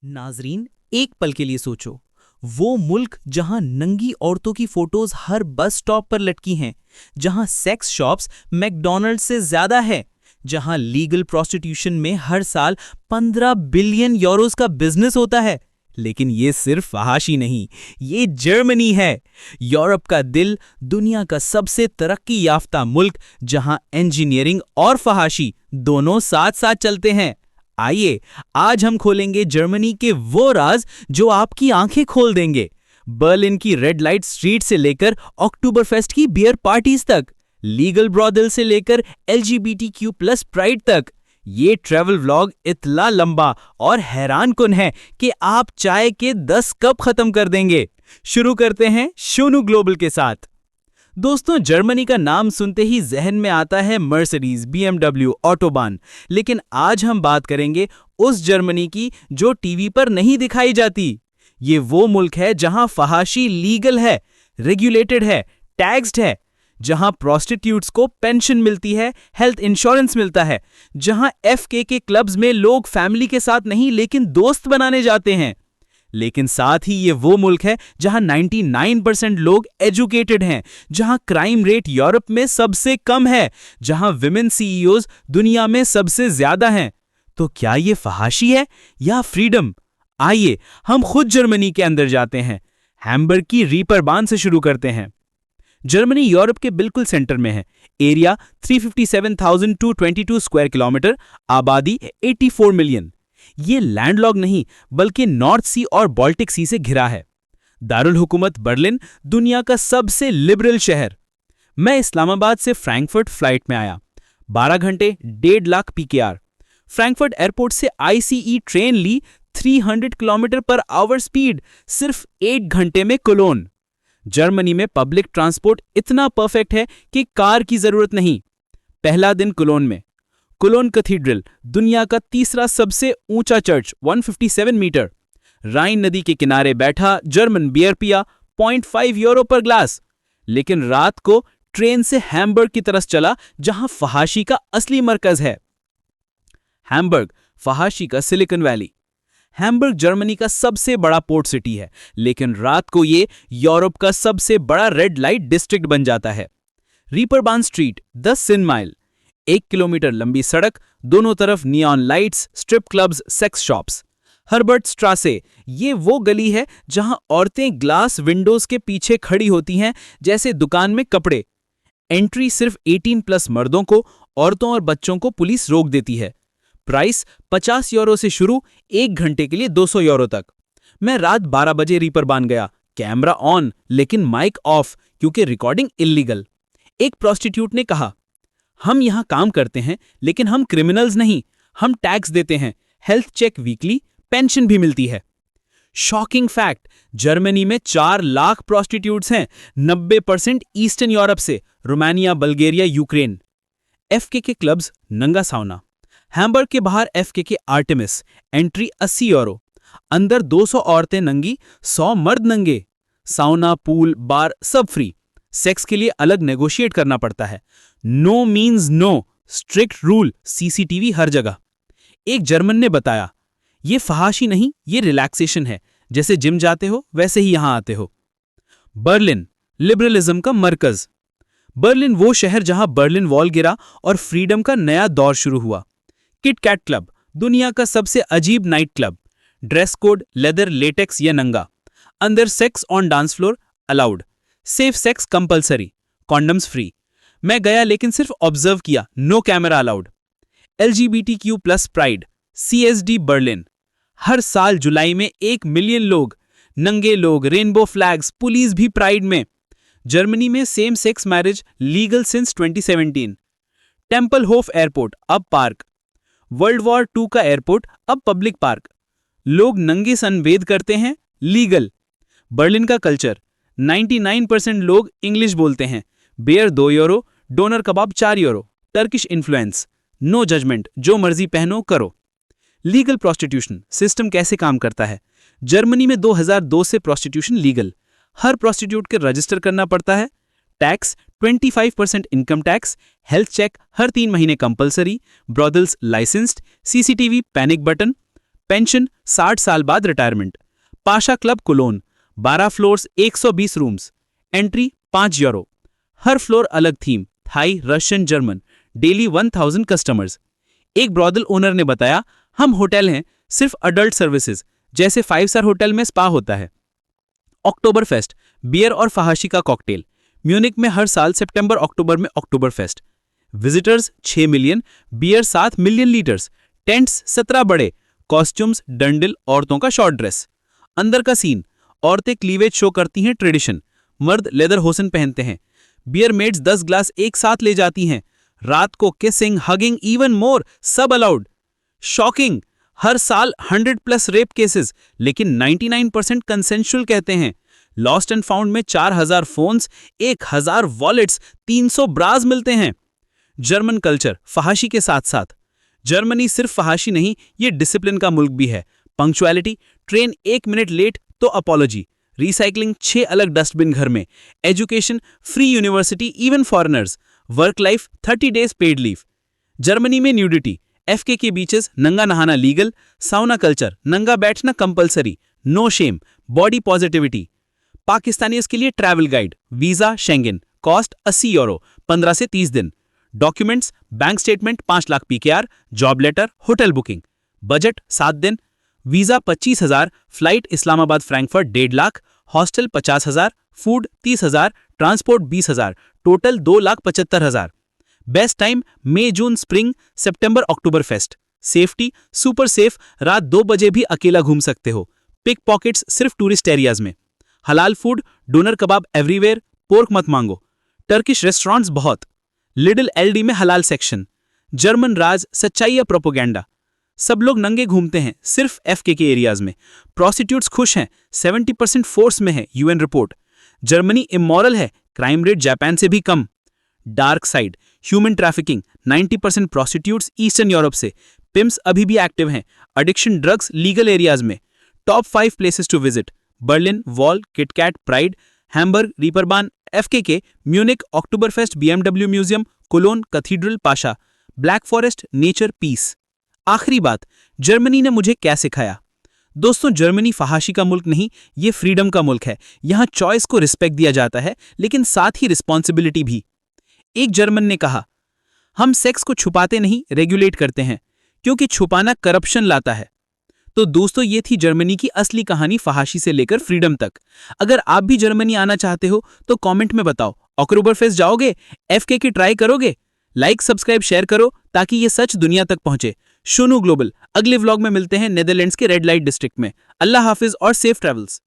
नाजरीन, एक पल के लिए सोचो। वो मुल्क जहां नंगी औरतों की फोटोज हर बस स्टॉप पर लटकी हैं, जहां सेक्स शॉप्स मैकडॉनल्ड्स से ज्यादा है, जहां लीगल प्रोस्टिट्यूशन में हर साल 15 बिलियन यूरोस का बिजनेस होता है। लेकिन ये सिर्फ फहाशी नहीं, ये जर्मनी है, यूरोप का दिल, दुनिया का सबसे तरक्की याफ्ता मुल्क, जहां इंजीनियरिंग और फहाशी दोनों साथ साथ चलते हैं। आइए, आज हम खोलेंगे जर्मनी के वो राज जो आपकी आंखें खोल देंगे। बर्लिन की रेड लाइट स्ट्रीट से लेकर अक्टूबर फेस्ट की बियर पार्टीज तक, लीगल ब्रॉदल से लेकर LGBTQ+ प्राइड तक। ये ट्रैवल व्लॉग इतना लंबा और हैरानकुन है कि आप चाय के 10 कप खत्म कर देंगे। शुरू करते हैं शोनू ग्लोबल के साथ। दोस्तों, जर्मनी का नाम सुनते ही जहन में आता है मर्सिडीज, BMW, ऑटोबान। लेकिन आज हम बात करेंगे उस जर्मनी की जो टीवी पर नहीं दिखाई जाती। ये वो मुल्क है जहां फहाशी लीगल है, रेगुलेटेड है, टैक्स्ड है, जहां प्रोस्टिट्यूट्स को पेंशन मिलती है, हेल्थ इंश्योरेंस मिलता है, जहां FK के क्लब्स में लोग फैमिली के साथ नहीं लेकिन दोस्त बनाने जाते हैं। लेकिन साथ ही ये वो मुल्क है जहां 99% लोग एजुकेटेड हैं, जहां क्राइम रेट यूरोप में सबसे कम है, जहां विमेन CEOs दुनिया में सबसे ज्यादा हैं। तो क्या ये फहाशी है या फ्रीडम? आइए हम खुद जर्मनी के अंदर जाते हैं। हैम्बर्ग की रीपरबान से शुरू करते हैं। जर्मनी यूरोप के बिल्कुल सेंटर में है। एरिया 357,222 स्क्वायर किलोमीटर, आबादी 84 मिलियन। ये लैंडलॉक नहीं बल्कि नॉर्थ सी और बाल्टिक सी से घिरा है। दारुल हुकूमत बर्लिन, दुनिया का सबसे लिबरल शहर। मैं इस्लामाबाद से फ्रैंकफर्ट फ्लाइट में आया, 12 घंटे 1.5 लाख PKR। फ्रैंकफर्ट एयरपोर्ट से ICE ट्रेन ली, 300 किलोमीटर पर आवर स्पीड, सिर्फ 1 घंटे में कोलोन। जर्मनी में पब्लिक ट्रांसपोर्ट इतना परफेक्ट है कि कार की जरूरत नहीं। पहला दिन कोलोन में। कोलोन कैथीड्रल, दुनिया का तीसरा सबसे ऊंचा चर्च, 157 मीटर। राइन नदी के किनारे बैठा जर्मन बियर पिया, 0.5 यूरो पर ग्लास। लेकिन रात को ट्रेन से हैम्बर्ग की तरफ चला, जहां फहाशी का असली मरकज है। हैम्बर्ग, फहाशी का सिलिकॉन वैली। हैम्बर्ग जर्मनी का सबसे बड़ा पोर्ट सिटी है, लेकिन रात को ये यूरोप का सबसे बड़ा रेड लाइट डिस्ट्रिक्ट बन जाता है। Reeperbahn street, 10 sin mile, 1 kilometre लंबी सड़क, दोनों तरफ neon lights, strip clubs, sex shops. Herbert Strasse, ये वो गली है जहां औरतें ग्लास विंडोज के पीछे खड़ी होती हैं जैसे दुकान में कपड़े। एंट्री सिर्फ 18+ मर्दों को, औरतों और बच्चों को पुलिस रोक देती है। प्राइस 50 यूरो से शुरू, 1 घंटे के लिए 200 यूरो तक। मैं रात 12 बजे रीपरबान गया, कैमरा ऑन लेकिन माइक ऑफ क्योंकि रिकॉर्डिंग इल्लीगल। एक प्रोस्टिट्यूट ने कहा, हम यहां काम करते हैं लेकिन हम क्रिमिनल्स नहीं, हम टैक्स देते हैं, हेल्थ चेक वीकली, पेंशन भी मिलती है। शॉकिंग फैक्ट, जर्मनी में 4 लाख प्रोस्टिट्यूट्स हैं, 90% ईस्टर्न यूरोप से, रोमानिया, बल्गेरिया, यूक्रेन। FK के क्लब्स, नंगा साउना। हैम्बर्ग के बाहर FK के आर्टेमिस, एंट्री 80 यूरो। अंदर 200 औरतें नंगी, 100 मर्द नंगे। साउना, पूल, बार सब फ्री। सेक्स के लिए अलग नेगोशिएट करना पड़ता है। No means no, strict rule, CCTV हर जगह। एक जर्मन ने बताया, ये फहाशी नहीं, ये रिलैक्सेशन है, जैसे जिम जाते हो वैसे ही यहां आते हो। बर्लिन, लिबरलिज्म का मरकज। बर्लिन वो शहर जहां बर्लिन वॉल गिरा और फ्रीडम का नया दौर शुरू हुआ। किट कैट क्लब, दुनिया का सबसे अजीब night club. Dress code leather, latex या नंगा। अंदर sex on dance floor allowed. Safe sex compulsory, condoms free. मैं गया लेकिन सिर्फ ऑब्जर्व किया, no camera allowed. LGBTQ+ pride, CSD Berlin. हर साल जुलाई में 1 मिलियन लोग, नंगे लोग, रेनबो फ्लैग्स, पुलिस भी प्राइड में। जर्मनी में same sex marriage legal since 2017। Tempelhof होफ एयरपोर्ट, अब पार्क। वर्ल्ड वॉर 2 का एयरपोर्ट, अब पब्लिक पार्क। लोग नंगे सनबेद करते हैं, लीगल। बर्लिन का कल्चर, 99% लोग इंग्लिश बोलते हैं। Beer 2 euro, doner kebab 4 euro. Turkish influence, no judgement, जो मर्जी पहनो करो। लीगल प्रोस्टिट्यूशन सिस्टम कैसे काम करता है? जर्मनी में 2002 से प्रोस्टिट्यूशन लीगल। हर प्रोस्टिट्यूट के रजिस्टर करना पड़ता है। Tax 25% income tax, health check हर 3 महीने compulsory, brothels licensed, CCTV panic button. Pension 60 साल बाद retirement. Pasha club Cologne, 12 floors 120 rooms, entry 5 euro. हर फ्लोर अलग theme, Thai, Russian, German. Daily 1000 customers. एक ब्रॉदल ओनर ने बताया, हम होटल हैं, सिर्फ अडल्ट सर्विसेज, जैसे 5 स्टार होटल में स्पा होता है। अक्टूबर फेस्ट, बियर और फहाशी का कॉकटेल। म्यूनिक में हर साल सितंबर अक्टूबर में Oktoberfest. Visitors 6 million, beer 7 million litres, tents 17 बड़े, कॉस्ट्यूम्स डंडिल, औरतों का शॉर्ट ड्रेस। अंदर का सीन, औरतें क्लीवेज शो करती हैं ट्रेडिशन, मर्द लेदर होसन पहनते हैं। बियर मेड्स 10 ग्लास एक साथ ले जाती हैं। रात को किसिंग, हगिंग, इवन मोर, सब अलाउड। शॉकिंग, हर साल 100+ रेप केसेस, लेकिन 99% कंसेंशुअल कहते हैं। लॉस्ट एंड फाउंड में 4000 फोन्स, 1000 वॉलेट्स, 300 ब्राज मिलते हैं। जर्मन कल्चर, फहाशी के साथ साथ। जर्मनी सिर्फ फहाशी नहीं, ये डिसिप्लिन का मुल्क भी है। पंक्चुअलिटी, ट्रेन 1 मिनट लेट तो अपॉलॉजी। रिसाइकलिंग, 6 अलग डस्टबिन घर में। Education, free university even foreigners. Work life, 30 days paid leave. Germany में न्यूडिटी, एफके के बीचेस, नंगा नहाना लीगल। साउना कल्चर, नंगा बैठना compulsory, no shame. Body positivity. पाकिस्तानियों के लिए travel guide, visa Schengen, cost 80 euro, 15 से 30 दिन। Documents, bank statement 5 lakh PKR, job letter, hotel booking. Budget 7 दिन, visa 25,000, flight Islamabad Frankfurt 1.5 lakh, hostel 50,000, food 30,000, transport 20,000, total 2,75,000। Best time मई जून स्प्रिंग, सितंबर अक्टूबर फेस्ट। सेफ्टी सुपर सेफ, रात 2 बजे भी अकेला घूम सकते हो। पिक पॉकेट्स सिर्फ टूरिस्ट एरियाज में। हलाल food, doner kebab everywhere, pork मत मांगो। टर्किश रेस्टोरेंट्स बहुत। लिटिल एलडी में हलाल सेक्शन। जर्मन राज, सच्चाई या प्रोपोगेंडा। सब लोग नंगे घूमते हैं, सिर्फ एफके के एरियाज में। प्रोस्टिट्यूट्स खुश हैं, 70% फोर्स में है, यूएन रिपोर्ट। जर्मनी इमोरल है, क्राइम रेट जापान से भी कम। Dark side, human trafficking, 90% prostitutes eastern Europe से। पिम्स अभी भी एक्टिव हैं। एडिक्शन ड्रग्स लीगल एरियाज में। Top 5 places to visit, Berlin, wall, KitKat, pride, Hamburg, Reeperbahn, FK, Munich, Oktoberfest, BMW museum, Cologne, cathedral, Pasha, black forest, nature, peace. आखिरी बात, Germany ने मुझे क्या सिखाया। दोस्तों, जर्मनी फहाशी का मुल्क नहीं, ये फ्रीडम का मुल्क है। यहाँ चॉइस को रिस्पेक्ट दिया जाता है, लेकिन साथ ही रिस्पॉन्सिबिलिटी भी। एक जर्मन ने कहा, हम सेक्स को छुपाते नहीं, रेगुलेट करते हैं, क्योंकि छुपाना करप्शन लाता है। तो दोस्तों, ये थी जर्मनी की असली कहानी, फहाशी से लेकर फ्रीडम तक। अगर आप भी जर्मनी आना चाहते हो तो कमेंट में बताओ। अक्टूबर फेस्ट जाओगे? एफके की ट्राई करोगे? लाइक, सब्सक्राइब, शेयर करो ताकि ये सच दुनिया तक पहुंचे। शुनू ग्लोबल, अगले व्लॉग में मिलते हैं नेदरलैंड्स के रेड लाइट डिस्ट्रिक्ट में। अल्लाह हाफिज और सेफ ट्रैवल्स।